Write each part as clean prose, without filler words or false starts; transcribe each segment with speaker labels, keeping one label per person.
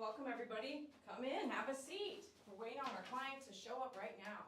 Speaker 1: Welcome everybody. Come in, have a seat. We're waiting on our clients to show up right now.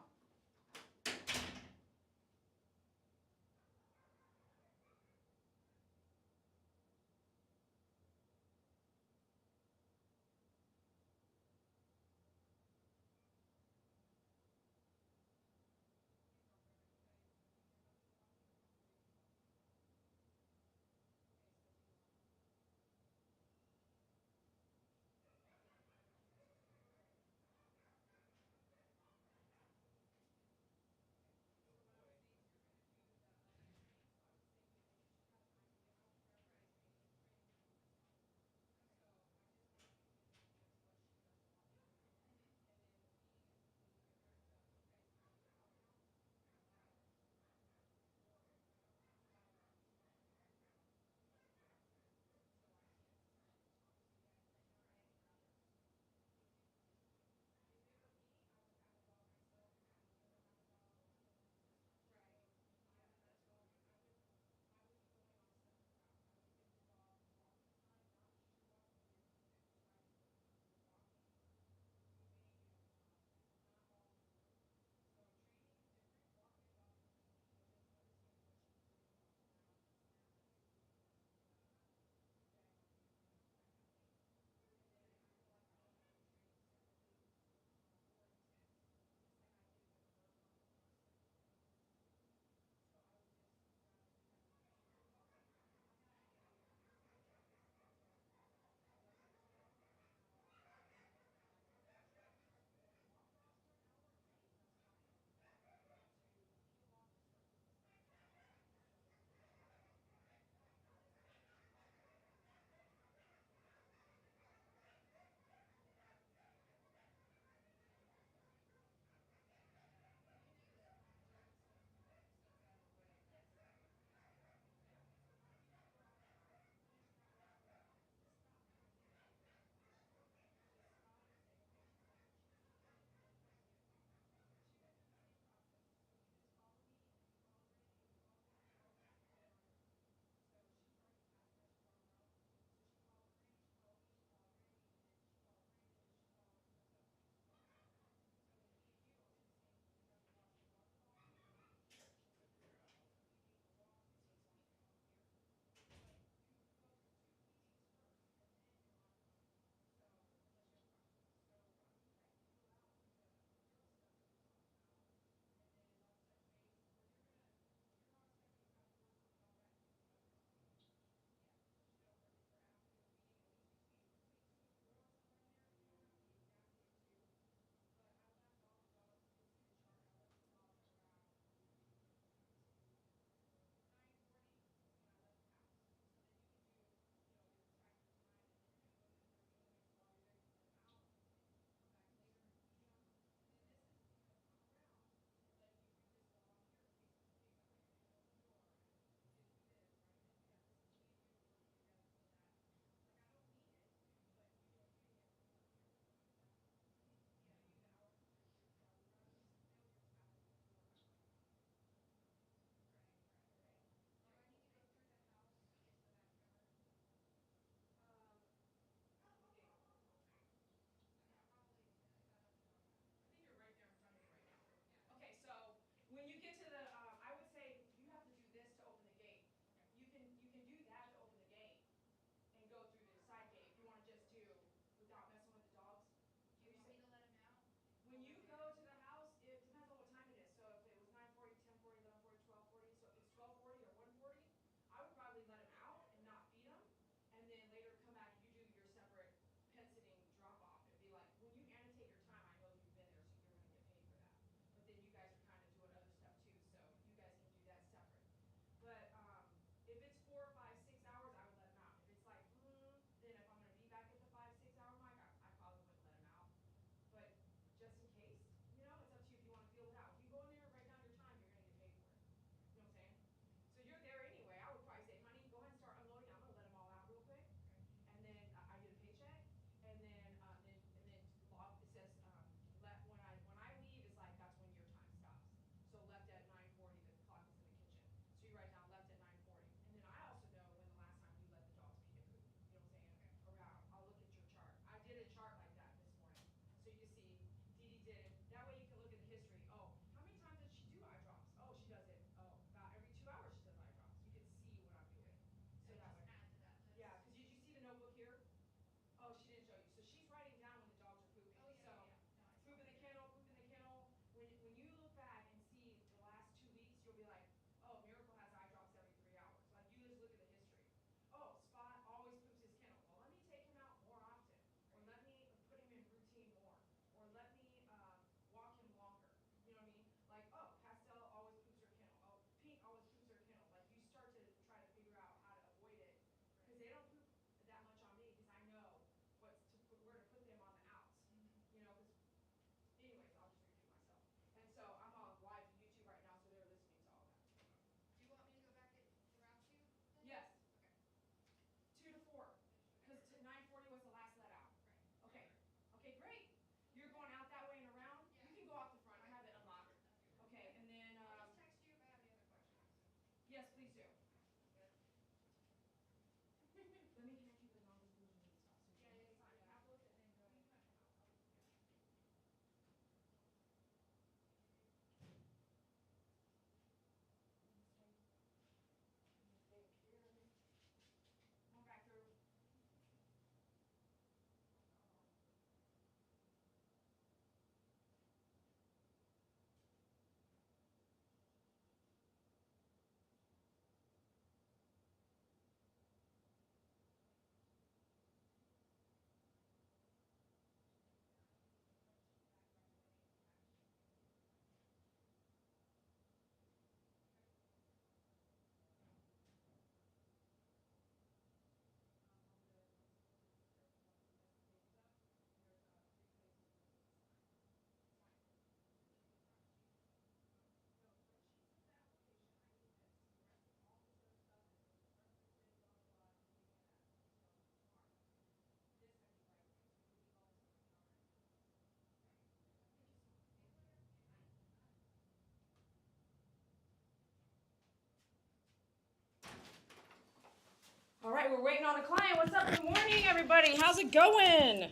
Speaker 1: All right, we're waiting on a client. What's up? Good morning, everybody. How's it going?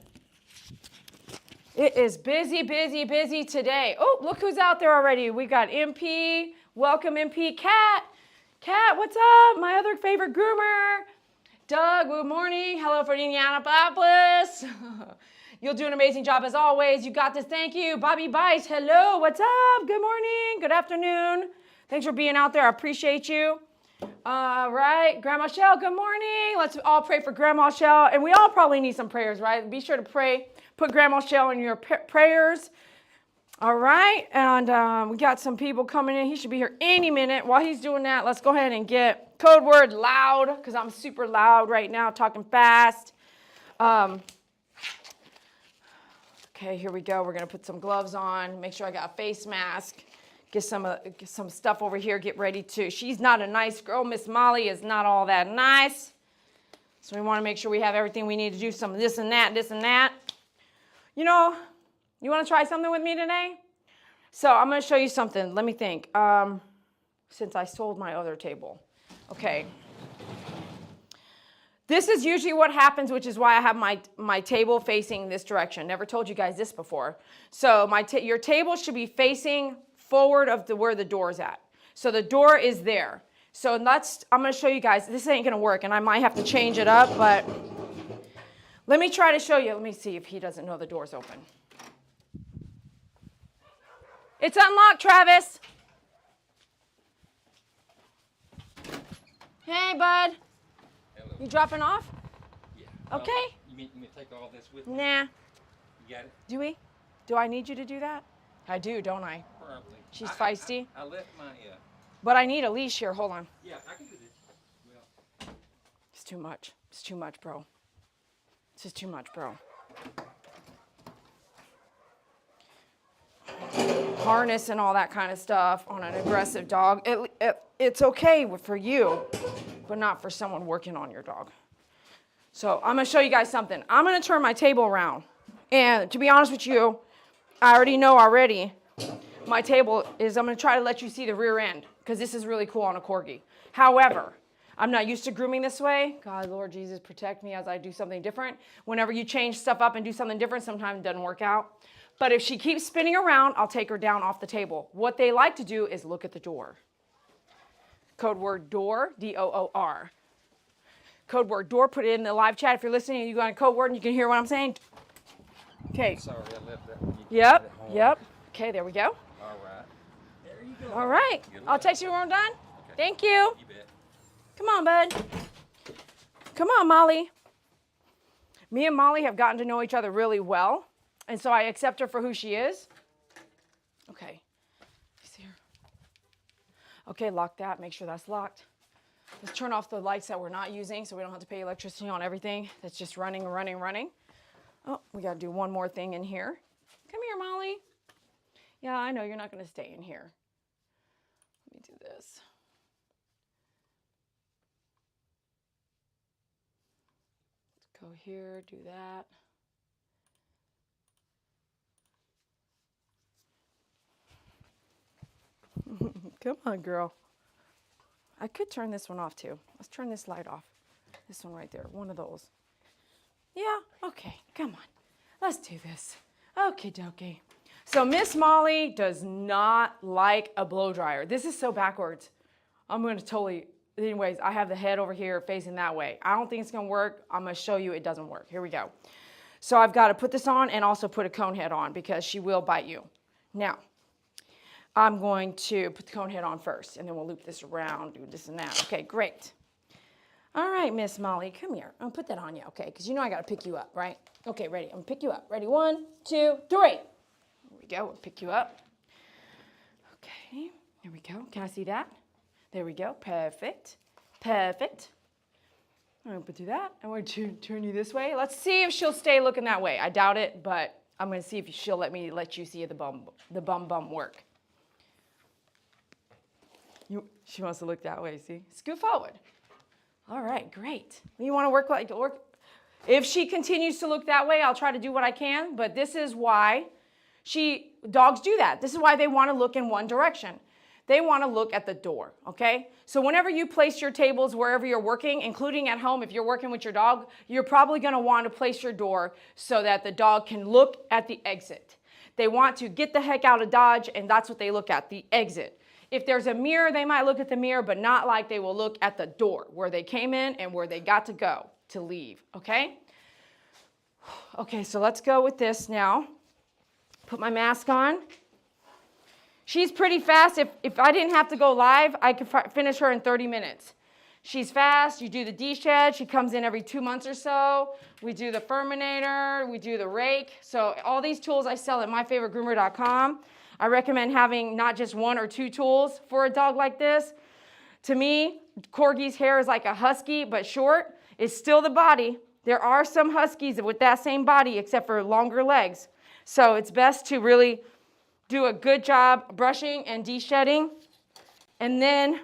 Speaker 1: It is busy, busy, busy today. Oh, look who's out there already. We got MP. Welcome, MP. Kat. Kat, what's up? My other favorite groomer. Doug, good morning. Hello from Indianapolis. You'll do an amazing job as always. You got this. Thank you. Bobby Bice, hello. What's up? Good morning. Good afternoon. Thanks for being out there. I appreciate you. All right. Grandma Shell, good morning. Let's all pray for Grandma Shell. And we all probably need some prayers, right? Be sure to pray. Put Grandma Shell in your prayers. All right. And we got some people coming in. He should be here any minute. While he's doing that, let's go ahead and get code word loud, because I'm super loud right now, talking fast. Okay, here we go. We're going to put some gloves on. Make sure I got a face mask. Get some stuff over here. Get ready to. She's not a nice girl. Miss Molly is not all that nice. So we want to make sure we have everything we need to do. Some this and that, this and that. You know, you want to try something with me today? So I'm going to show you something. Let me think. Since I sold my other table. Okay. This is usually what happens, which is why I have my table facing this direction. Never told you guys this before. So your table should be facing forward of where the door is at. So the door is there. So I'm going to show you guys. This ain't going to work, and I might have to change it up, but let me try to show you. Let me see if he doesn't know the door's open. It's unlocked, Travis. Hey, bud.
Speaker 2: Hello.
Speaker 1: You dropping off?
Speaker 2: Yeah.
Speaker 1: Okay.
Speaker 2: You mean to take all this with me?
Speaker 1: Nah.
Speaker 2: You got it?
Speaker 1: Do we? Do I need you to do that? I do, don't I?
Speaker 2: Probably.
Speaker 1: She's feisty.
Speaker 2: I left my,
Speaker 1: But I need a leash here. Hold on.
Speaker 2: yeah, I can do this. Well.
Speaker 1: It's too much. It's too much, bro. This is too much, bro. Harness and all that kind of stuff on an aggressive dog. It's okay for you, but not for someone working on your dog. So I'm going to show you guys something. I'm going to turn my table around. And to be honest with you, I already know my table is, I'm going to try to let you see the rear end, because this is really cool on a Corgi. However, I'm not used to grooming this way. God, Lord Jesus, protect me as I do something different. Whenever you change stuff up and do something different, sometimes it doesn't work out. But if she keeps spinning around, I'll take her down off the table. What they like to do is look at the door. Code word door, D-O-O-R. Code word door, put it in the live chat. If you're listening, you got a code word and you can hear what I'm saying. Okay.
Speaker 2: Sorry, I left that one.
Speaker 1: Yep. Okay, there we go.
Speaker 2: All right. There you go.
Speaker 1: All right. I'll text you when we're done.
Speaker 2: Okay.
Speaker 1: Thank you.
Speaker 2: You bet.
Speaker 1: Come on, bud. Come on, Molly. Me and Molly have gotten to know each other really well, and so I accept her for who she is. Okay. You see her? Okay, lock that. Make sure that's locked. Let's turn off the lights that we're not using so we don't have to pay electricity on everything that's just running. Oh, we got to do one more thing in here. Come here, Molly. Yeah, I know you're not going to stay in here. Let me do this. Let's go here, do that. Come on, girl. I could turn this one off too. Let's turn this light off. This one right there, one of those. Yeah, okay, come on. Let's do this. Okie dokie. So Miss Molly does not like a blow dryer. This is so backwards. I'm going to totally, anyways, I have the head over here facing that way. I don't think it's going to work. I'm going to show you it doesn't work. Here we go. So I've got to put this on and also put a cone head on because she will bite you. Now, I'm going to put the cone head on first, and then we'll loop this around, do this and that. Okay, great. All right, Miss Molly, come here. I'm going to put that on you, okay, because you know I got to pick you up, right? Okay, ready. I'm going to pick you up. Ready? 1, 2, 3. Here we go. We'll pick you up. Okay, here we go. Can I see that? There we go. Perfect. Perfect. I'm going to do that. I'm going to turn you this way. Let's see if she'll stay looking that way. I doubt it, but I'm going to see if she'll let you see the bum work. She wants to look that way, see? Scoot forward. All right, great. You want to work. If she continues to look that way, I'll try to do what I can, but this is why dogs do that. This is why they want to look in one direction. they want to look at the door, okay? So whenever you place your tables wherever you're working, including at home, if you're working with your dog, you're probably going to want to place your door so that the dog can look at the exit. They want to get the heck out of Dodge, and that's what they look at, the exit. If there's a mirror, they might look at the mirror, but not like they will look at the door where they came in and where they got to go to leave, okay? Okay, so let's go with this now. Put my mask on. She's pretty fast. If I didn't have to go live, I could finish her in 30 minutes. She's fast. You do the Deshed. She comes in every 2 months or so. We do the Furminator. We do the rake. So all these tools I sell at myfavoritegroomer.com. I recommend having not just 1 or 2 tools for a dog like this. To me, Corgi's hair is like a husky, but short. It's still the body. There are some huskies with that same body, except for longer legs. So it's best to really do a good job brushing and de-shedding, and then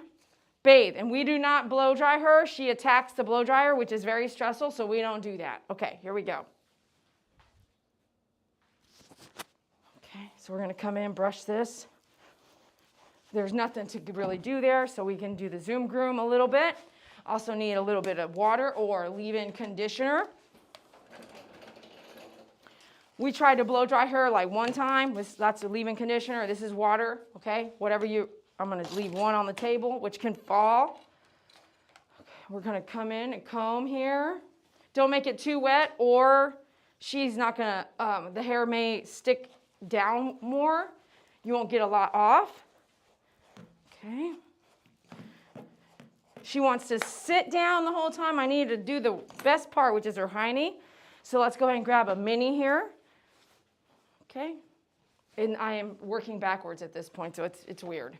Speaker 1: bathe. And we do not blow dry her. She attacks the blow dryer, which is very stressful, so we don't do that. Okay, here we go. Okay, so we're going to come in, brush this. There's nothing to really do there, so we can do the Zoom Groom a little bit. Also need a little bit of water or leave-in conditioner. We tried to blow dry her like one time. That's a leave-in conditioner. This is water, okay? Whatever I'm going to leave one on the table, which can fall. Okay, we're going to come in and comb here. Don't make it too wet, or she's not going to, the hair may stick down more. You won't get a lot off. Okay. She wants to sit down the whole time. I need to do the best part, which is her hiney. So let's go ahead and grab a mini here. Okay, and I am working backwards at this point, so it's weird.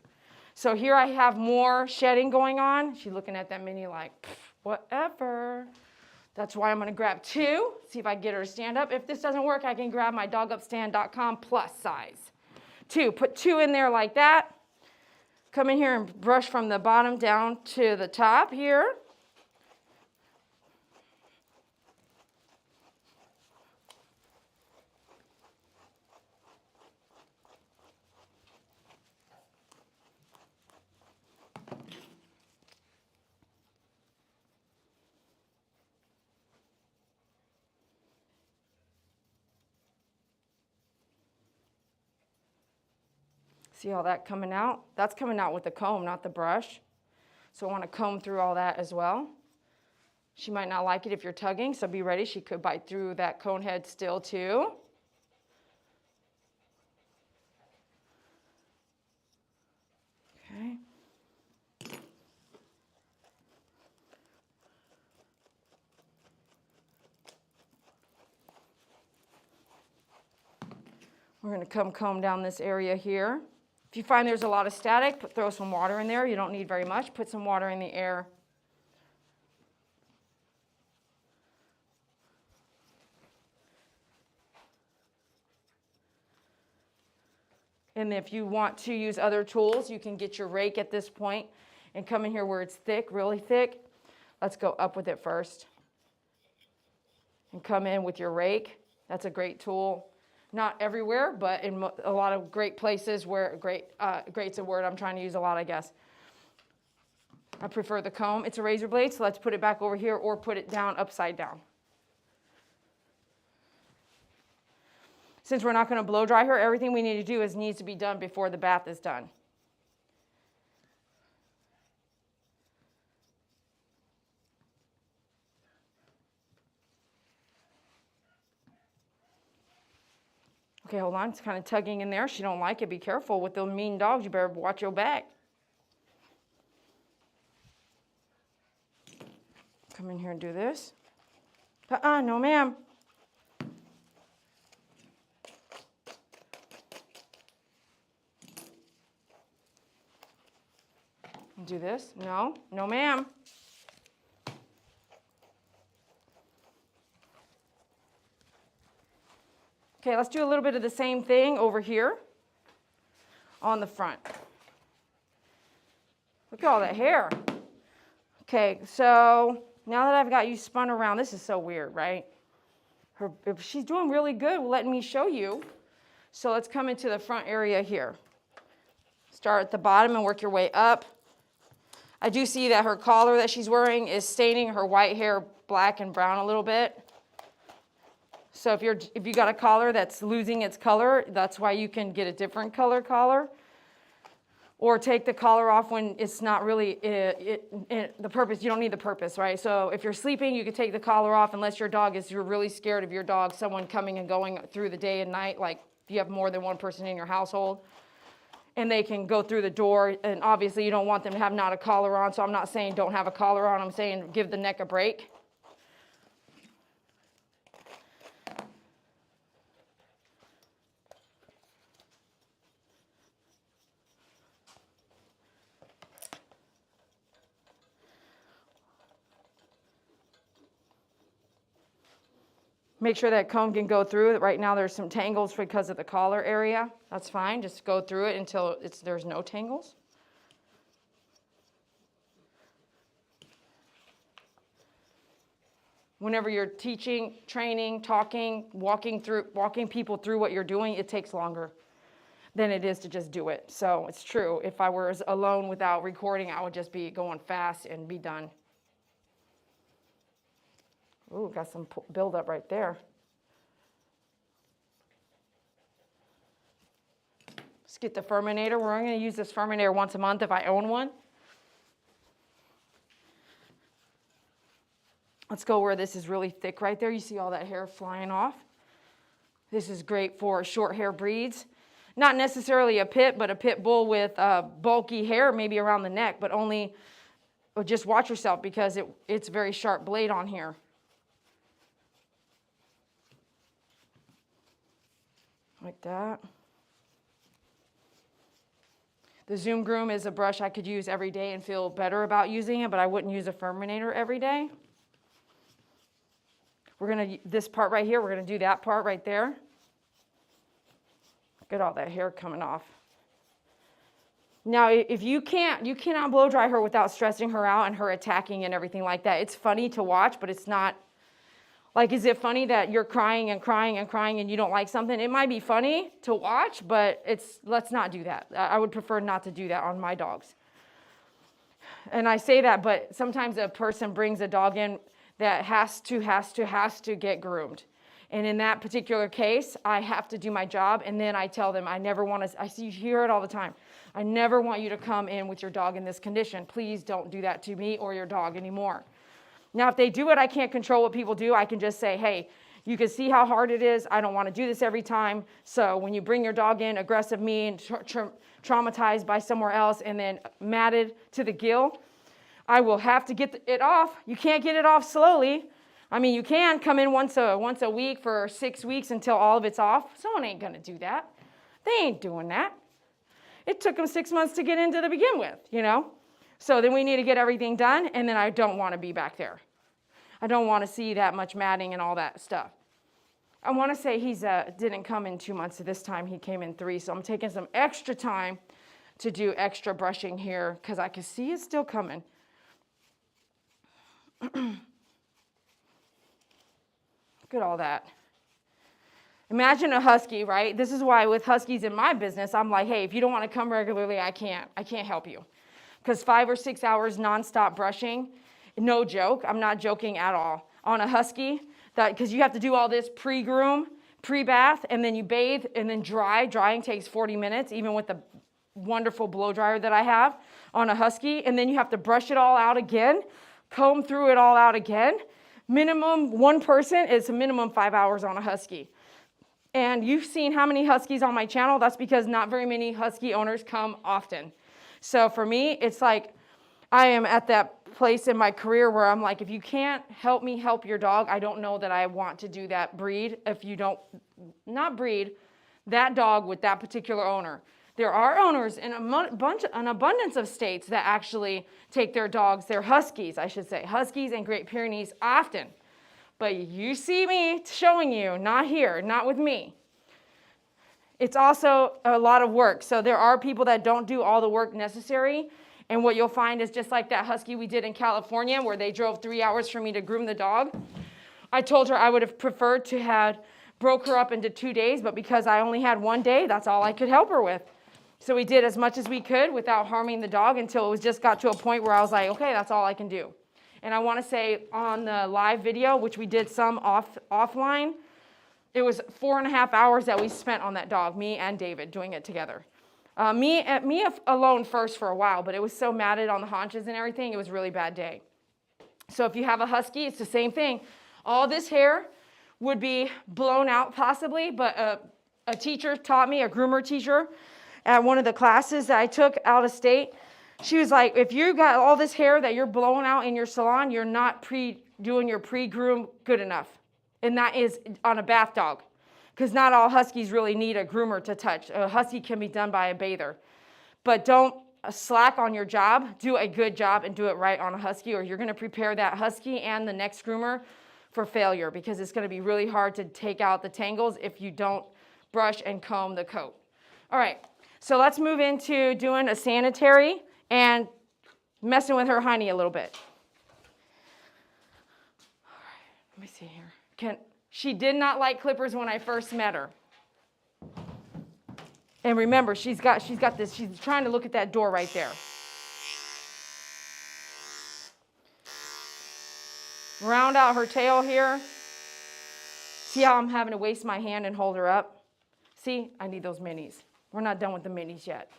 Speaker 1: So here I have more shedding going on. She's looking at that mini like, whatever. That's why I'm going to grab 2, see if I can get her to stand up. If this doesn't work, I can grab my dogupstand.com plus size. 2, put 2 in there like that. Come in here and brush from the bottom down to the top here. See all that coming out? That's coming out with the comb, not the brush. So I want to comb through all that as well. She might not like it if you're tugging, so be ready. She could bite through that cone head still too. Okay. We're going to come comb down this area here. If you find there's a lot of static, throw some water in there. You don't need very much. Put some water in the air. And if you want to use other tools, you can get your rake at this point and come in here where it's thick, really thick. Let's go up with it first. And come in with your rake. That's a great tool. Not everywhere, but in a lot of great places where great's a word I'm trying to use a lot, I guess. I prefer the comb. It's a razor blade, so let's put it back over here or put it down upside down. Since we're not going to blow dry her, everything we need to do needs to be done before the bath is done. Okay, hold on. It's kind of tugging in there. She don't like it. Be careful with those mean dogs. You better watch your back. Come in here and do this. No, ma'am. Do this. No, no, ma'am. Okay, let's do a little bit of the same thing over here on the front. Look at all that hair. Okay, so now that I've got you spun around, this is so weird, right? She's doing really good letting me show you. So let's come into the front area here. Let's Start at the bottom and work your way up. I do see that her collar that she's wearing is staining her white hair black and brown a little bit. So if you got a collar that's losing its color, that's why you can get a different color collar. Or take the collar off when it's not really the purpose. You don't need the purpose, right? So if you're sleeping, you can take the collar off unless your dog is, you're really scared of your dog, someone coming and going through the day and night, like if you have more than one person in your household. And they can go through the door, and obviously you don't want them to have not a collar on, so I'm not saying don't have a collar on, I'm saying give the neck a break. Make sure that comb can go through. Right now there's some tangles because of the collar area. That's fine. Just go through it until there's no tangles. Whenever you're teaching, training, talking, walking people through what you're doing, it takes longer than it is to just do it. So it's true. If I were alone without recording, I would just be going fast and be done. Ooh, got some buildup right there. Let's get the Furminator. We're only going to use this Furminator once a month if I own one. Let's go where this is really thick right there. You see all that hair flying off. This is great for short hair breeds. Not necessarily a pit, but a pit bull with bulky hair, maybe around the neck, but only, just watch yourself because it's a very sharp blade on here. Like that. The Zoom Groom is a brush I could use every day and feel better about using it, but I wouldn't use a Furminator every day. This part right here, we're gonna do that part right there. Look at all that hair coming off. Now, if you cannot blow dry her without stressing her out and her attacking and everything like that. It's funny to watch, but it's not. Like, is it funny that you're crying and crying and crying and you don't like something? It might be funny to watch, but let's not do that. I would prefer not to do that on my dogs. And I say that, but sometimes a person brings a dog in that has to get groomed. And in that particular case, I have to do my job, and then I tell them, you hear it all the time. I never want you to come in with your dog in this condition. Please don't do that to me or your dog anymore. Now, if they do it, I can't control what people do. I can just say, hey, you can see how hard it is. I don't want to do this every time. So when you bring your dog in, aggressive, mean, traumatized by somewhere else, and then matted to the gill, I will have to get it off. You can't get it off slowly. I mean, you can come in once a week for 6 weeks until all of it's off. Someone ain't going to do that. They ain't doing that. It took them 6 months to get into to begin with, you know. So then we need to get everything done, and then I don't want to be back there. I don't want to see that much matting and all that stuff. I want to say he's didn't come in 2 months. So this time he came in 3, so I'm taking some extra time to do extra brushing here because I can see it's still coming. Look at all that. Imagine a husky, right? This is why with huskies in my business, I'm like, hey, if you don't want to come regularly, I can't help you. Because 5 or 6 hours nonstop brushing, no joke, I'm not joking at all. On a husky, because you have to do all this pre-groom, pre-bath, and then you bathe, and then dry. Drying takes 40 minutes, even with the wonderful blow dryer that I have on a husky. And then you have to brush it all out again, comb through it all out again. Minimum, one person is a minimum 5 hours on a husky. And you've seen how many huskies on my channel. That's because not very many husky owners come often. So for me, it's like I am at that place in my career where I'm like, if you can't help me help your dog, I don't know that I want to do that breed. If you don't, not breed, that dog with that particular owner. There are owners in an abundance of states that actually take their dogs, their huskies, I should say, huskies and Great Pyrenees often. But you see me showing you, not here, not with me. It's also a lot of work. So there are people that don't do all the work necessary. And what you'll find is just like that husky we did in California where they drove 3 hours for me to groom the dog. I told her I would have preferred to have broke her up into 2 days, but because I only had 1 day, that's all I could help her with. So we did as much as we could without harming the dog until it was just got to a point where I was like, okay, that's all I can do. And I want to say on the live video, which we did some offline, it was 4.5 hours that we spent on that dog, me and David, doing it together. Me alone first for a while, but it was so matted on the haunches and everything, it was a really bad day. So if you have a husky, it's the same thing. All this hair would be blown out possibly, but a teacher taught me, a groomer teacher, at one of the classes that I took out of state, she was like, if you got all this hair that you're blowing out in your salon, you're not doing your pre-groom good enough. And that is on a bath dog, because not all huskies really need a groomer to touch. A husky can be done by a bather. But don't slack on your job. Do a good job and do it right on a husky, or you're going to prepare that husky and the next groomer for failure, because it's going to be really hard to take out the tangles if you don't brush and comb the coat. All right. So let's move into doing a sanitary and messing with her honey a little bit. All right, let me see here. She did not like clippers when I first met her. And remember, she's got this, she's trying to look at that door right there. Round out her tail here. See how I'm having to waste my hand and hold her up? See, I need those minis. We're not done with the minis yet.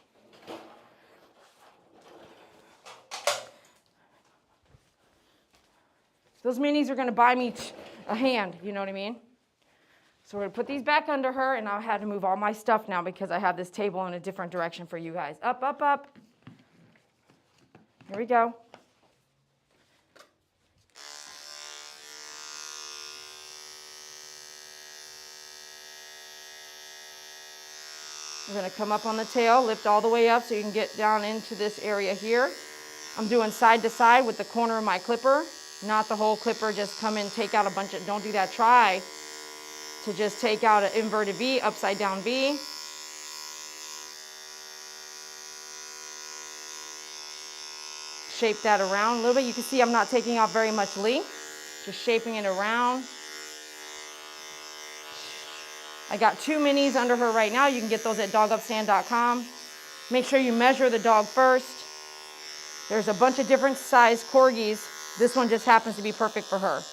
Speaker 1: Those minis are going to buy me a hand, you know what I mean? So we're going to put these back under her, and I had to move all my stuff now because I have this table in a different direction for you guys. Up, up, up. Here we go. We're going to come up on the tail, lift all the way up so you can get down into this area here. I'm doing side to side with the corner of my clipper, not the whole clipper. Just come in, take out a bunch of, don't do that. Try to just take out an inverted V, upside down V. Shape that around a little bit. You can see I'm not taking out very much length, just shaping it around. I got 2 minis under her right now. You can get those at dogupstand.com. Make sure you measure the dog first. There's a bunch of different size Corgis. This one just happens to be perfect for her.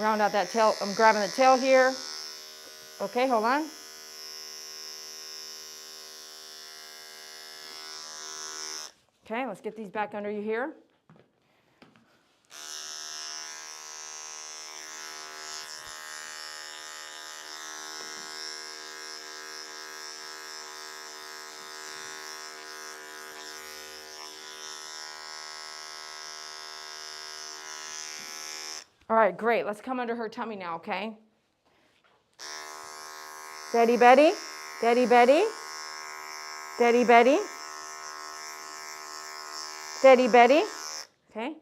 Speaker 1: Round out that tail. I'm grabbing the tail here. Okay, hold on. Okay, let's get these back under you here. All right, great. Let's come under her tummy now, okay? Daddy Betty, Daddy Betty, Daddy Betty, Daddy Betty. Okay,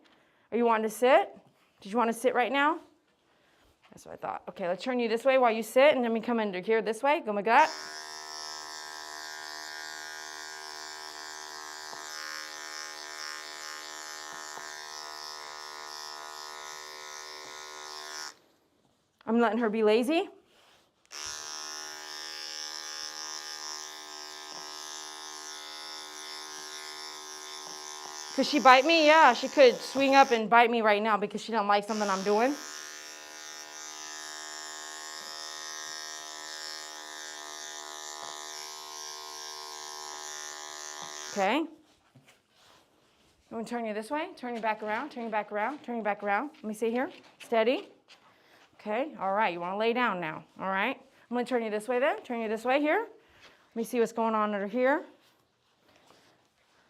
Speaker 1: are you wanting to sit? Did you want to sit right now? That's what I thought. Okay, let's turn you this way while you sit, and then we come under here this way. Go my gut. I'm letting her be lazy. Could she bite me? Yeah, she could swing up and bite me right now because she don't like something I'm doing. Okay. I'm going to turn you this way. Turn you back around. Turn you back around. Turn you back around. Let me see here. Steady. Okay. All right. You want to lay down now. All right. I'm going to turn you this way then. Turn you this way here. Let me see what's going on under here.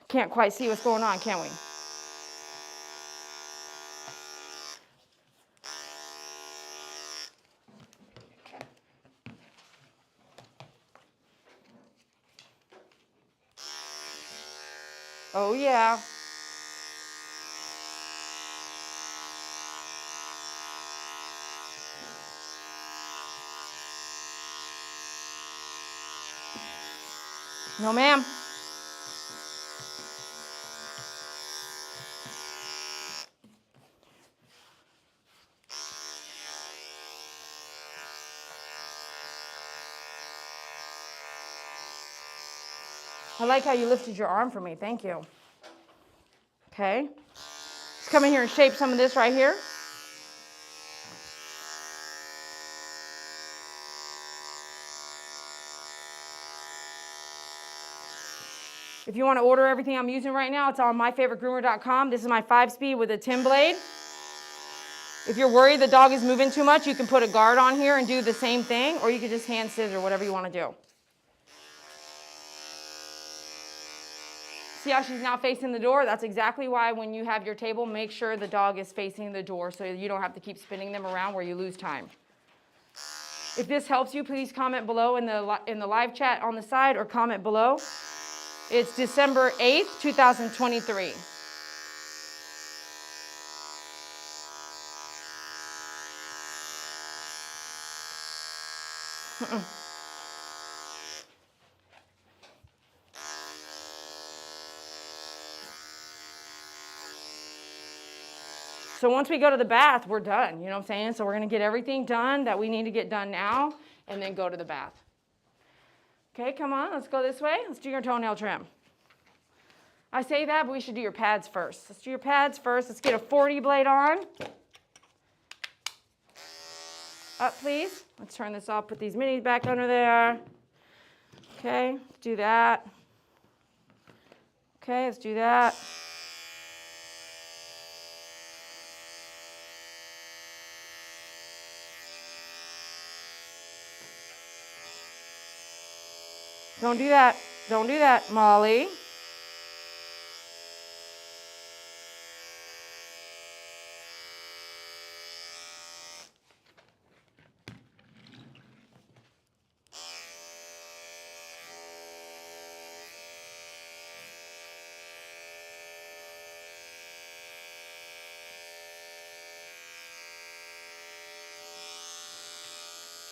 Speaker 1: Can't quite see what's going on, can we? Oh, yeah. No, ma'am. I like how you lifted your arm for me. Thank you. Okay. Let's come in here and shape some of this right here. If you want to order everything I'm using right now, it's on myfavoritegroomer.com. This is my 5-speed with a 10 blade. If you're worried the dog is moving too much, you can put a guard on here and do the same thing, or you can just hand scissor, whatever you want to do. See how she's now facing the door? That's exactly why when you have your table, make sure the dog is facing the door so you don't have to keep spinning them around where you lose time. If this helps you, please comment below in the live chat on the side or comment below. It's December 8th, 2023. So once we go to the bath, we're done. You know what I'm saying? So we're going to get everything done that we need to get done now and then go to the bath. Okay, come on. Let's go this way. Let's do your toenail trim. I say that, but we should do your pads first. Let's do your pads first. Let's get a 40 blade on. Up, please. Let's turn this off. Put these minis back under there. Okay, let's do that. Okay, let's do that. Don't do that. Don't do that, Molly.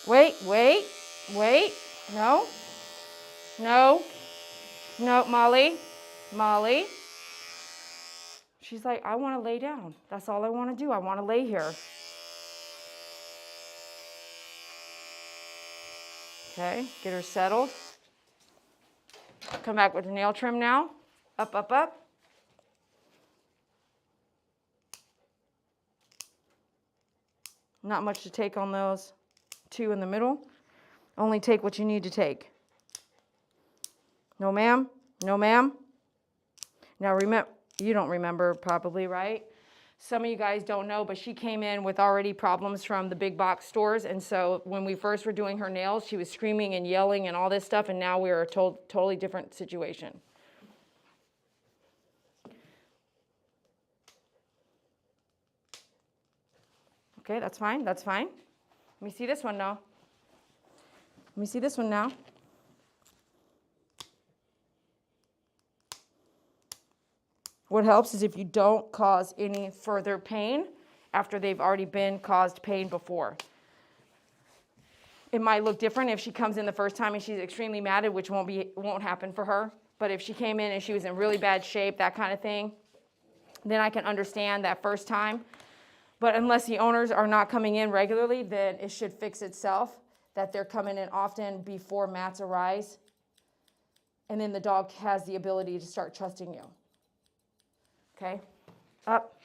Speaker 1: Wait, wait, wait. No. No. No, Molly. Molly. She's like, I want to lay down. That's all I want to do. I want to lay here. Okay, get her settled. Come back with the nail trim now. Up, up, up. Not much to take on those two in the middle. Only take what you need to take. No, ma'am. No, ma'am. Now, remember, you don't remember probably, right? Some of you guys don't know, but she came in with already problems from the big box stores. And so when we first were doing her nails, she was screaming and yelling and all this stuff. And now we're a totally different situation. Okay, that's fine. That's fine. Let me see this one now. Let me see this one now. What helps is if you don't cause any further pain after they've already been caused pain before. It might look different if she comes in the first time and she's extremely matted, which won't happen for her. But if she came in and she was in really bad shape, that kind of thing, then I can understand that first time. But unless the owners are not coming in regularly, then it should fix itself, that they're coming in often before mats arise. And then the dog has the ability to start trusting you. Okay, up.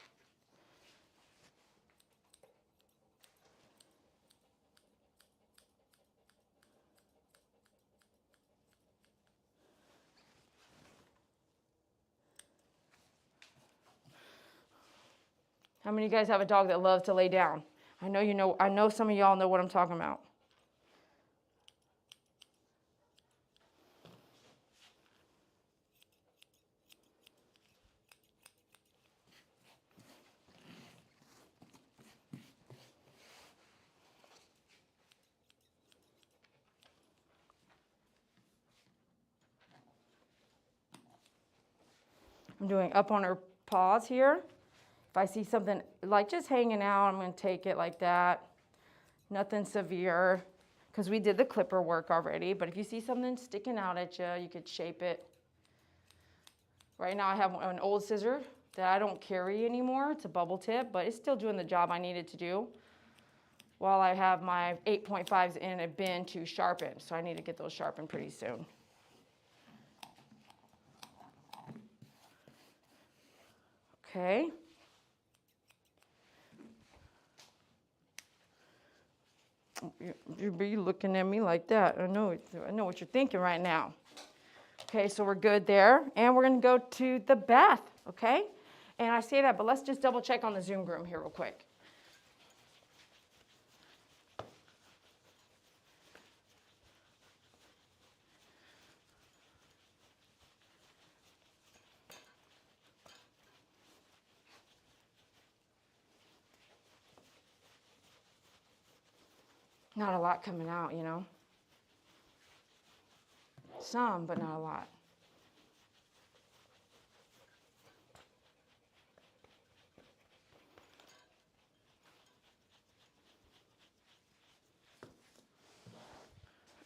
Speaker 1: How many of you guys have a dog that loves to lay down? I know some of y'all know what I'm talking about. I'm doing up on her paws here. If I see something like just hanging out, I'm going to take it like that. Nothing severe, because we did the clipper work already. But if you see something sticking out at you, you could shape it. Right now I have an old scissor that I don't carry anymore. It's a bubble tip, but it's still doing the job I needed to do. While I have my 8.5s in a bin to sharpen. So I need to get those sharpened pretty soon. Okay. You be looking at me like that. I know what you're thinking right now. Okay, so we're good there. And we're going to go to the bath, okay? And I say that, but let's just double check on the Zoom groom here real quick. Not a lot coming out, you know. Some, but not a lot.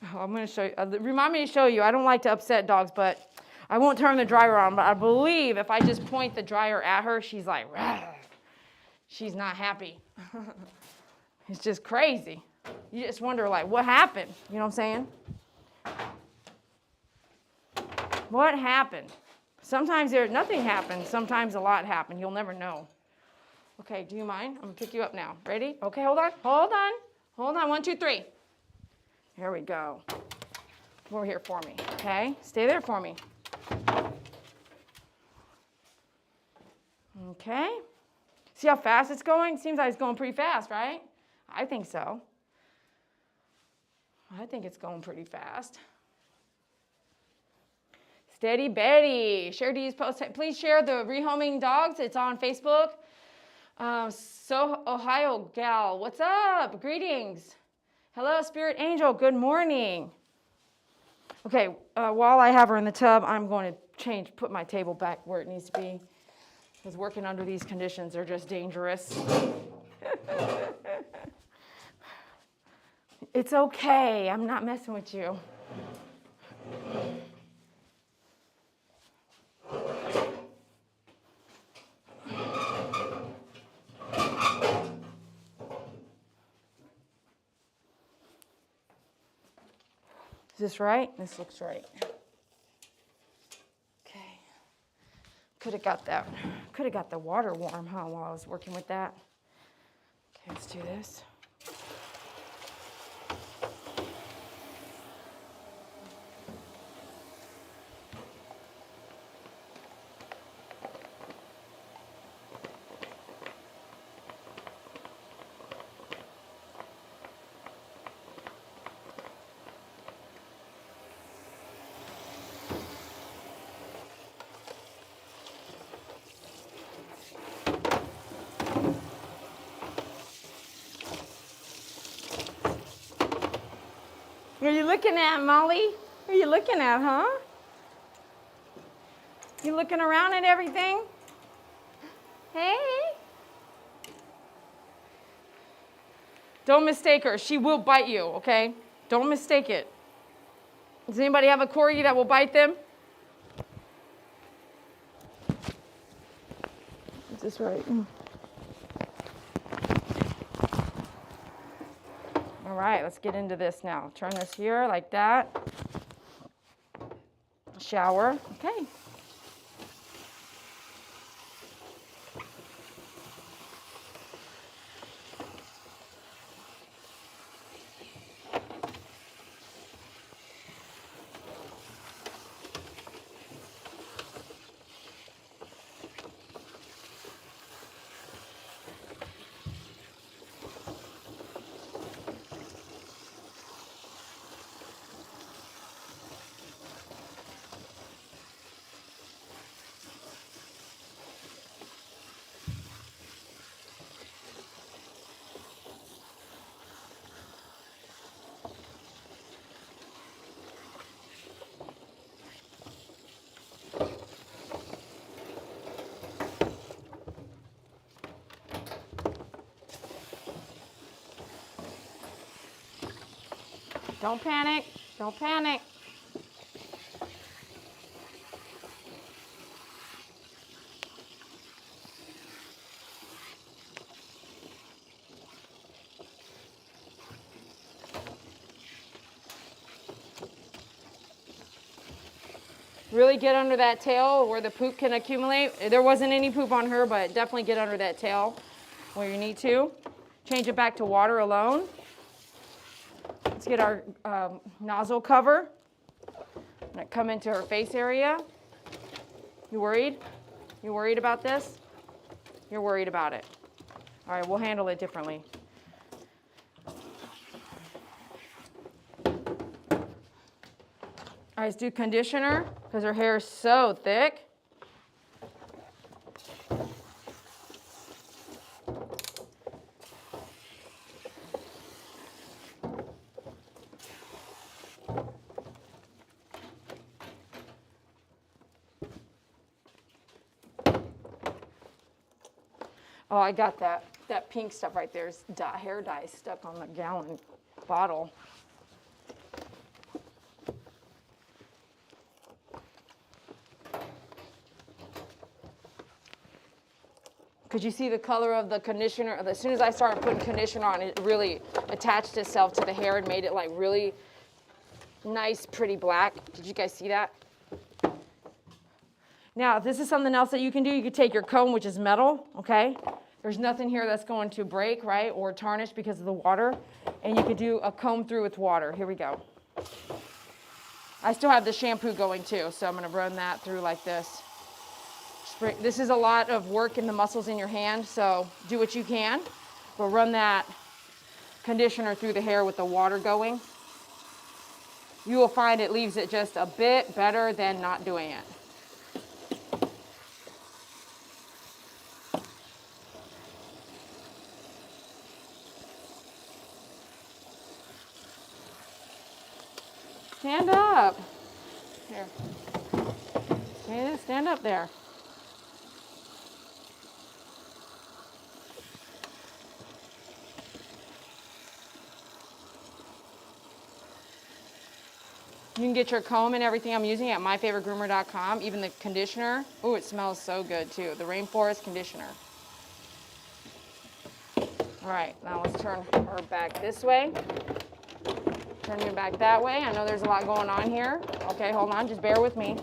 Speaker 1: Oh, I'm going to show you. Remind me to show you. I don't like to upset dogs, but I won't turn the dryer on. But I believe if I just point the dryer at her, she's like, rah. She's not happy. It's just crazy. You just wonder, like, what happened? You know what I'm saying? What happened? Sometimes nothing happens. Sometimes a lot happened. You'll never know. Okay, do you mind? I'm going to pick you up now. Ready? Okay, hold on. Hold on. Hold on. 1, 2, 3. Here we go. Come over here for me. Okay? Stay there for me. Okay. See how fast it's going? Seems like it's going pretty fast, right? I think so. I think it's going pretty fast. Steady Betty. Share these posts. Please share the rehoming dogs. It's on Facebook. So Ohio gal, what's up? Greetings. Hello, Spirit Angel. Good morning. Okay, while I have her in the tub, I'm going to put my table back where it needs to be. Because working under these conditions are just dangerous. It's okay. I'm not messing with you. Is this right? This looks right. Okay. Could have got the water warm, huh, while I was working with that. Okay, let's do this. What are you looking at, Molly? What are you looking at, huh? You looking around at everything? Hey? Don't mistake her. She will bite you, okay? Don't mistake it. Does anybody have a Corgi that will bite them? Is this right? All right, let's get into this now. Turn this here like that. Shower. Okay. Don't panic. Don't panic. Really get under that tail where the poop can accumulate. There wasn't any poop on her, but definitely get under that tail where you need to. Change it back to water alone. Let's get our nozzle cover. And come into her face area. You worried? You worried about this? You're worried about it. All right, we'll handle it differently. All right, let's do conditioner because her hair is so thick. Oh, I got that pink stuff right there. It's hair dye stuck on the gallon bottle. Could you see the color of the conditioner? As soon as I started putting conditioner on, it really attached itself to the hair and made it like really nice, pretty black. Did you guys see that? Now, this is something else that you can do. You could take your comb, which is metal, okay? There's nothing here that's going to break, right, or tarnish because of the water. And you could do a comb through with water. Here we go. I still have the shampoo going too, so I'm going to run that through like this. This is a lot of work in the muscles in your hand, so do what you can. But run that conditioner through the hair with the water going. You will find it leaves it just a bit better than not doing it. Stand up. Here. Stand up there. You can get your comb and everything I'm using at myfavoritegroomer.com, even the conditioner. Oh, it smells so good too, the rainforest conditioner. All right, now let's turn her back this way. Turn you back that way. I know there's a lot going on here. Okay, hold on, just bear with me.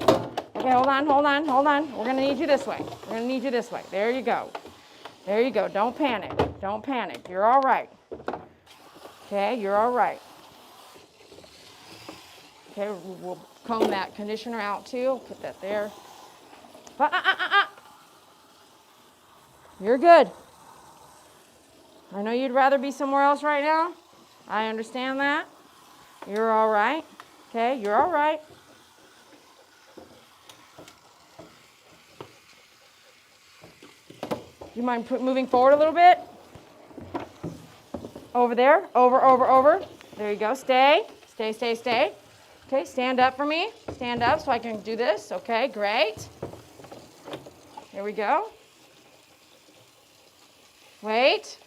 Speaker 1: Okay, hold on. We're gonna need you this way. We're gonna need you this way. There you go. There you go, don't panic. Don't panic, you're all right. Okay, you're all right. Okay, we'll comb that conditioner out too. Put that there. You're good. I know you'd rather be somewhere else right now. I understand that. You're all right. Okay, you're all right. You mind moving forward a little bit? Over there. Over. There you go. Stay. Okay, stand up for me. Stand up so I can do this. Okay, great. Here we go. Wait.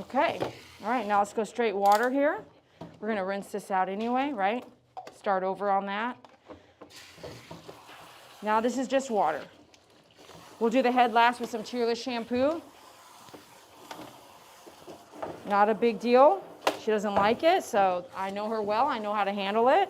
Speaker 1: Okay, all right, now let's go straight water here. We're gonna rinse this out anyway, right? Start over on that. Now this is just water. We'll do the head last with some Tearless shampoo. Not a big deal. She doesn't like it, so I know her well. I know how to handle it.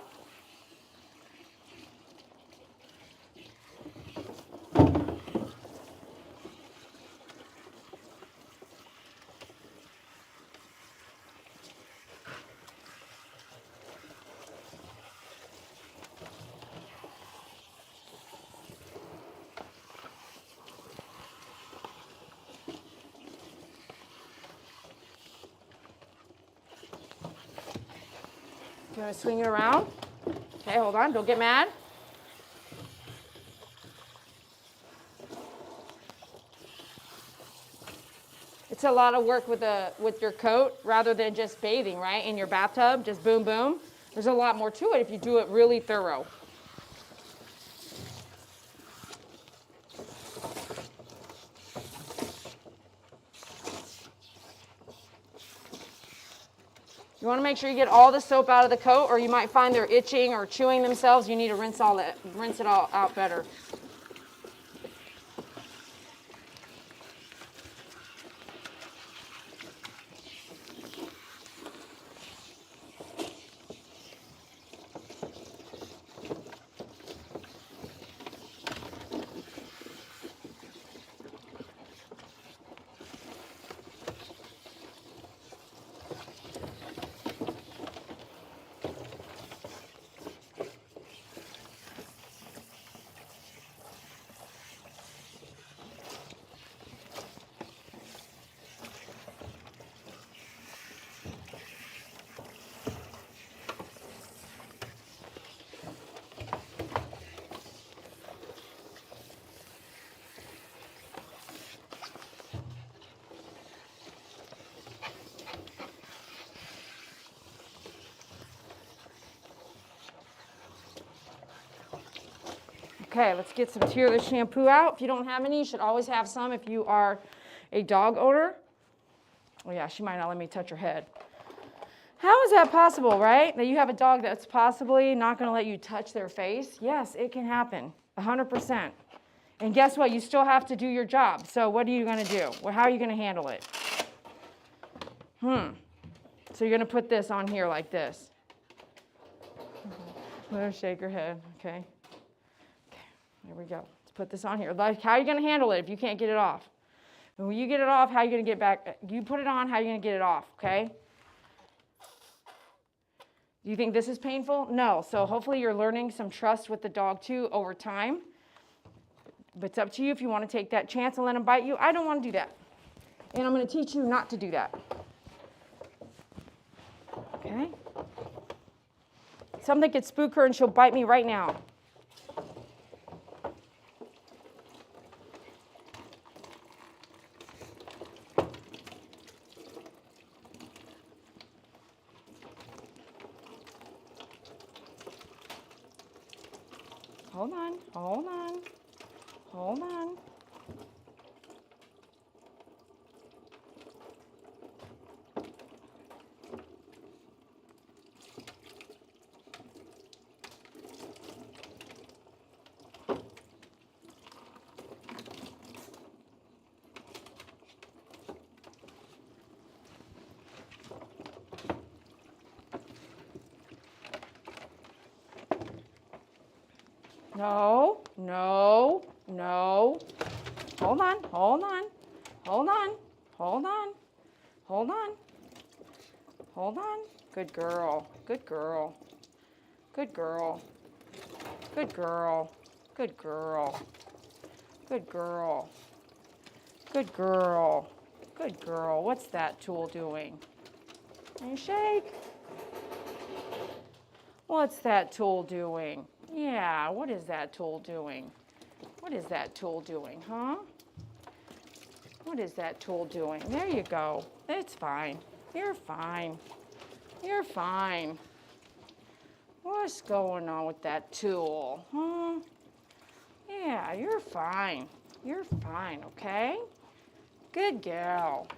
Speaker 1: You want to swing it around? Okay, hold on, don't get mad. It's a lot of work with your coat rather than just bathing, right? In your bathtub, just boom, boom. There's a lot more to it if you do it really thorough. You want to make sure you get all the soap out of the coat, or you might find they're itching or chewing themselves. You need to rinse it all out better. Okay, let's get some tearless shampoo out. If you don't have any, you should always have some if you are a dog owner. Oh yeah, she might not let me touch her head. How is that possible, right? That you have a dog that's possibly not going to let you touch their face? Yes, it can happen, 100%. And guess what? You still have to do your job. So what are you going to do? Well, how are you going to handle it? So you're going to put this on here like this. Let her shake her head, okay? There we go. Let's put this on here. Like, how are you going to handle it if you can't get it off? And when you get it off, how are you going to get back? You put it on, how are you going to get it off, okay? Do you think this is painful? No. So hopefully you're learning some trust with the dog too over time. But it's up to you if you want to take that chance and let him bite you. I don't want to do that. And I'm going to teach you not to do that. Okay? Something could spook her and she'll bite me right now. Hold on, hold on, hold on. No, no, no. Hold on, hold on, hold on, hold on, hold on, hold on. Good girl, good girl, good girl, good girl, good girl, good girl, good girl, good girl. What's that tool doing? Can you shake? What's that tool doing? Yeah, what is that tool doing? What is that tool doing, huh? What is that tool doing? There you go. It's fine. You're fine. You're fine. What's going on with that tool, huh? Yeah, you're fine. You're fine, okay? Good girl.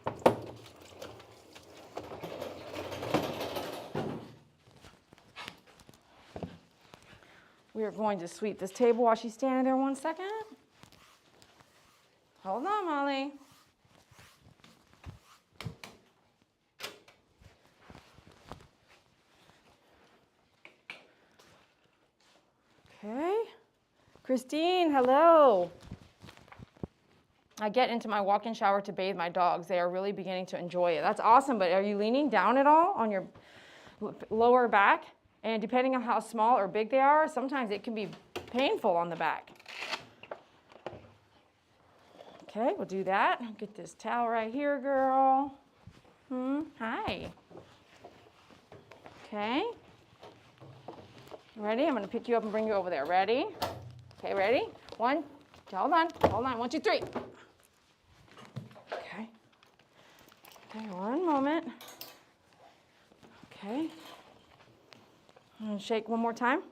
Speaker 1: We are going to sweep this table while she's standing there 1 second. Hold on, Molly. Okay. Christine, hello. I get into my walk-in shower to bathe my dogs. They are really beginning to enjoy it. That's awesome, but are you leaning down at all on your lower back? And depending on how small or big they are, sometimes it can be painful on the back. Okay, we'll do that. Get this towel right here, girl. Hi. Okay. Ready? I'm going to pick you up and bring you over there. Ready? Okay, ready? Hold on. 1, 2, 3. Okay. Okay, one moment. Okay. And shake one more time.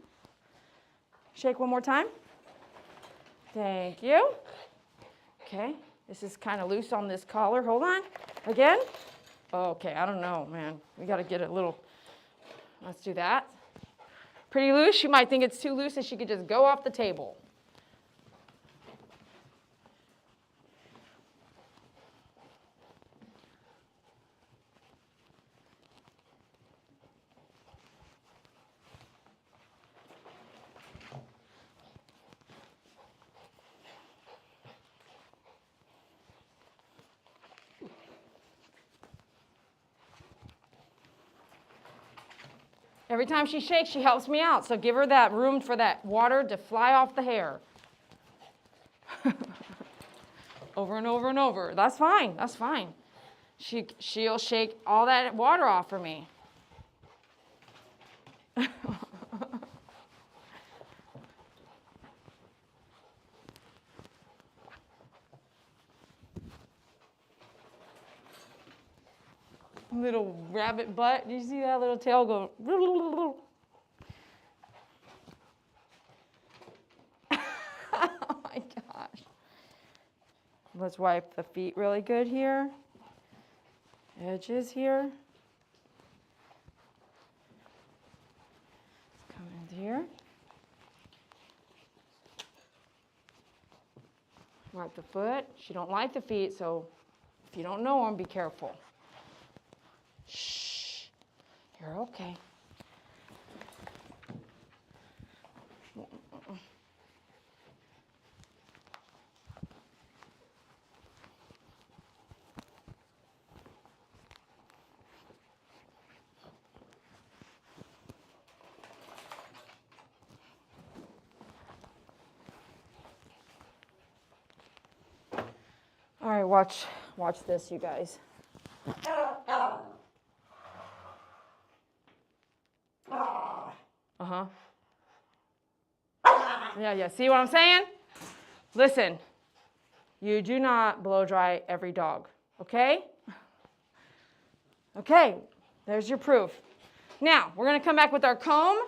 Speaker 1: Shake one more time. Thank you. Okay, this is kind of loose on this collar. Hold on. Again. Okay, I don't know, man. We got to get a little, let's do that. Pretty loose. She might think it's too loose and she could just go off the table. Every time she shakes, she helps me out. So give her that room for that water to fly off the hair. Over and over and over. That's fine. That's fine. She'll shake all that water off for me. Little rabbit butt. Do you see that little tail go? Oh my gosh. Let's wipe the feet really good here. Edges here. Let's come in here. Wipe the foot. She don't like the feet, so if you don't know them, be careful. Shh. You're okay. All right, watch this, you guys. Uh-huh. Yeah, see what I'm saying? Listen, you do not blow dry every dog, okay? Okay, there's your proof. Now, we're gonna come back with our comb.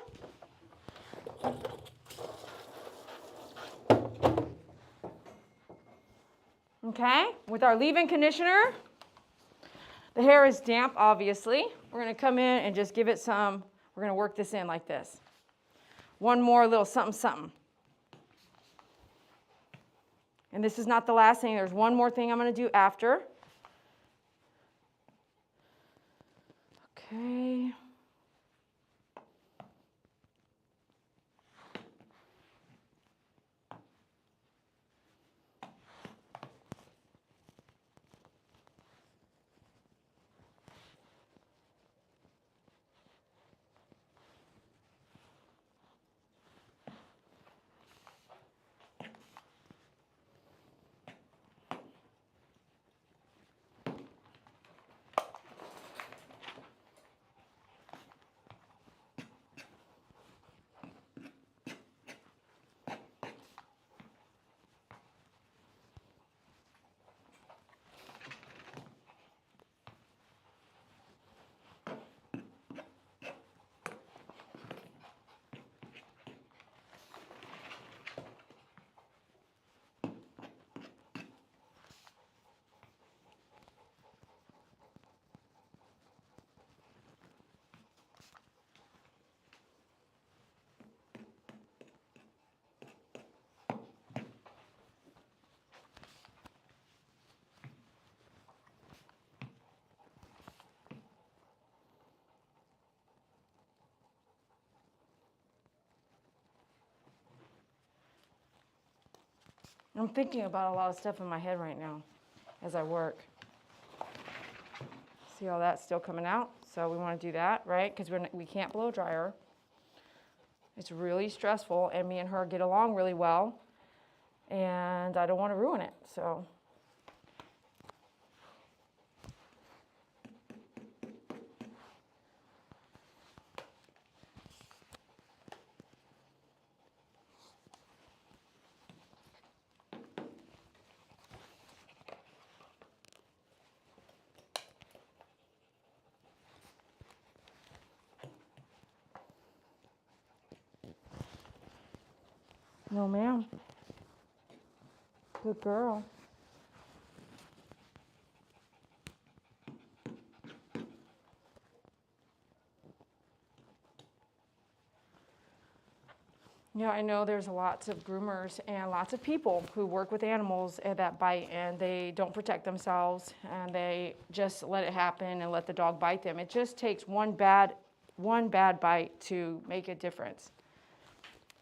Speaker 1: Okay, with our leave-in conditioner. The hair is damp, obviously. We're gonna come in and just give it some, we're gonna work this in like this. One more little something, something. And this is not the last thing. There's one more thing I'm gonna do after. Okay. I'm thinking about a lot of stuff in my head right now as I work. See how that's still coming out? So we want to do that, right? Because we can't blow dry her. It's really stressful, and me and her get along really well, and I don't want to ruin it, so. No, ma'am. Good girl. Yeah, I know there's lots of groomers and lots of people who work with animals that bite, and they don't protect themselves and they just let it happen and let the dog bite them. It just takes one bad bite to make a difference.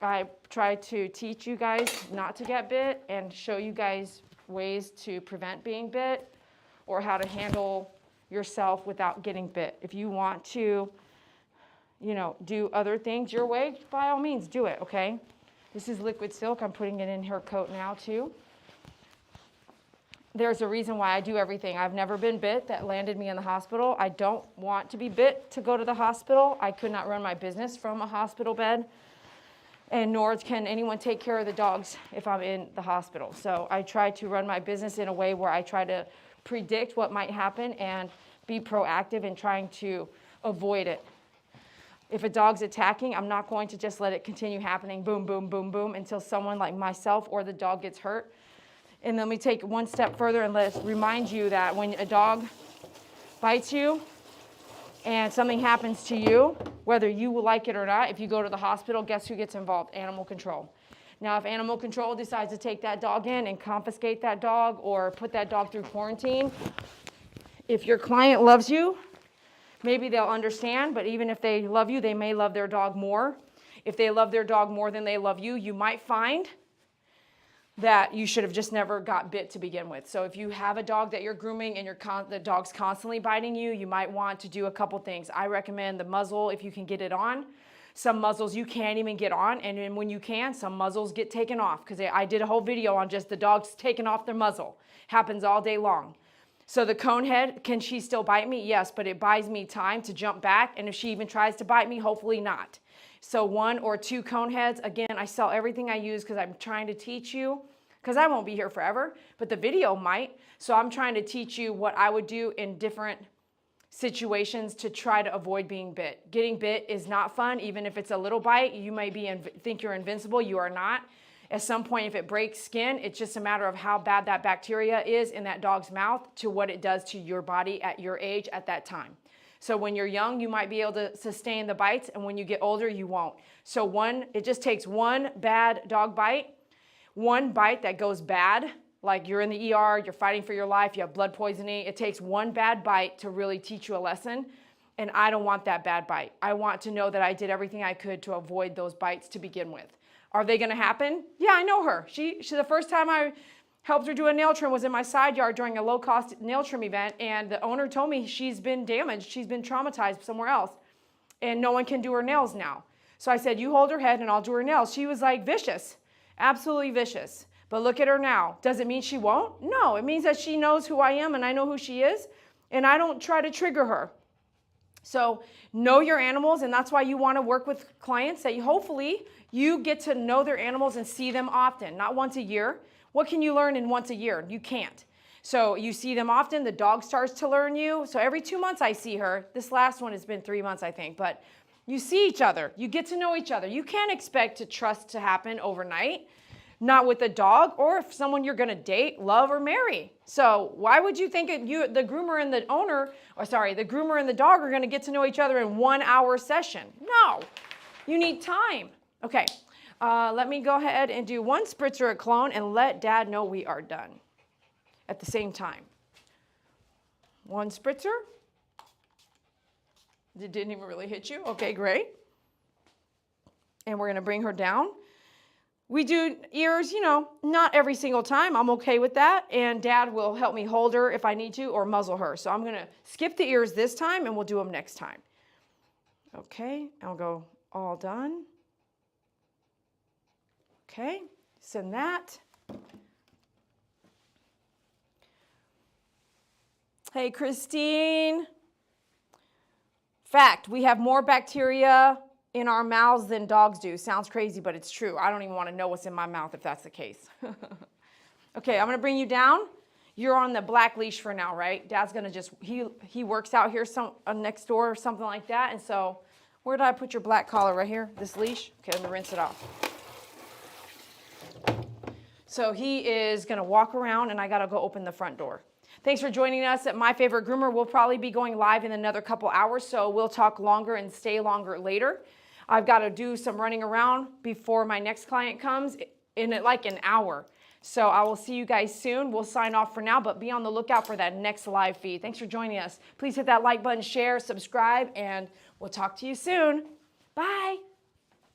Speaker 1: I try to teach you guys not to get bit and show you guys ways to prevent being bit or how to handle yourself without getting bit. If you want to, do other things your way, by all means, do it, okay? This is liquid silk. I'm putting it in her coat now, too. There's a reason why I do everything. I've never been bit. That landed me in the hospital. I don't want to be bit to go to the hospital. I could not run my business from a hospital bed, and nor can anyone take care of the dogs if I'm in the hospital. So I try to run my business in a way where I try to predict what might happen and be proactive in trying to avoid it. If a dog's attacking, I'm not going to just let it continue happening, boom, boom, boom, boom, until someone like myself or the dog gets hurt. And then we take one step further and let's remind you that when a dog bites you and something happens to you, whether you will like it or not, if you go to the hospital, guess who gets involved? Animal control. Now, if animal control decides to take that dog in and confiscate that dog or put that dog through quarantine, if your client loves you, maybe they'll understand, but even if they love you, they may love their dog more. If they love their dog more than they love you, you might find that you should have just never got bit to begin with. So if you have a dog that you're grooming and the dog's constantly biting you, you might want to do a couple things. I recommend the muzzle if you can get it on. Some muzzles you can't even get on, and then when you can, some muzzles get taken off, because I did a whole video on just the dogs taking off their muzzle. Happens all day long. So the cone head, can she still bite me? Yes, but it buys me time to jump back, and if she even tries to bite me, hopefully not. So 1 or 2 cone heads. Again, I sell everything I use because I'm trying to teach you, because I won't be here forever, but the video might. So I'm trying to teach you what I would do in different situations to try to avoid being bit. Getting bit is not fun, even if it's a little bite. You may think you're invincible. You are not. At some point, if it breaks skin, it's just a matter of how bad that bacteria is in that dog's mouth to what it does to your body at your age at that time. So when you're young, you might be able to sustain the bites, and when you get older, you won't. So it just takes one bad dog bite, one bite that goes bad, like you're in the ER, you're fighting for your life, you have blood poisoning. It takes one bad bite to really teach you a lesson, and I don't want that bad bite. I want to know that I did everything I could to avoid those bites to begin with. Are they going to happen? Yeah, I know her. She the first time I helped her do a nail trim was in my side yard during a low-cost nail trim event, and the owner told me she's been damaged, she's been traumatized somewhere else, and no one can do her nails now. So I said, you hold her head and I'll do her nails. She was like vicious, absolutely vicious. But look at her now. Does it mean she won't? No, it means that she knows who I am and I know who she is, and I don't try to trigger her. So know your animals, and that's why you want to work with clients that hopefully you get to know their animals and see them often, not once a year. What can you learn in once a year? You can't. So you see them often, the dog starts to learn you. So every 2 months I see her. This last one has been 3 months, I think, but you see each other. You get to know each other. You can't expect to trust to happen overnight, not with a dog or if someone you're going to date, love, or marry. So why would you think the groomer and the the groomer and the dog are going to get to know each other in 1 hour session? No, you need time. Okay, let me go ahead and do 1 spritzer of cologne and let Dad know we are done at the same time. 1 spritzer. It didn't even really hit you. Okay, great. And we're going to bring her down. We do ears, not every single time. I'm okay with that. And Dad will help me hold her if I need to or muzzle her. So I'm going to skip the ears this time and we'll do them next time. Okay, I'll go all done. Okay, send that. Hey, Christine. Fact, we have more bacteria in our mouths than dogs do. Sounds crazy, but it's true. I don't even want to know what's in my mouth if that's the case. Okay, I'm going to bring you down. You're on the black leash for now, right? Dad's going to he works out here next door or something like that. And so where did I put your black collar? Right here? This leash? Okay, let me rinse it off. So he is gonna walk around and I gotta go open the front door. Thanks for joining us at My Favorite Groomer. We'll probably be going live in another couple hours, so we'll talk longer and stay longer later. I've got to do some running around before my next client comes in like an hour. So I will see you guys soon. We'll sign off for now, but be on the lookout for that next live feed. Thanks for joining us. Please hit that like button, share, subscribe, and we'll talk to you soon. Bye.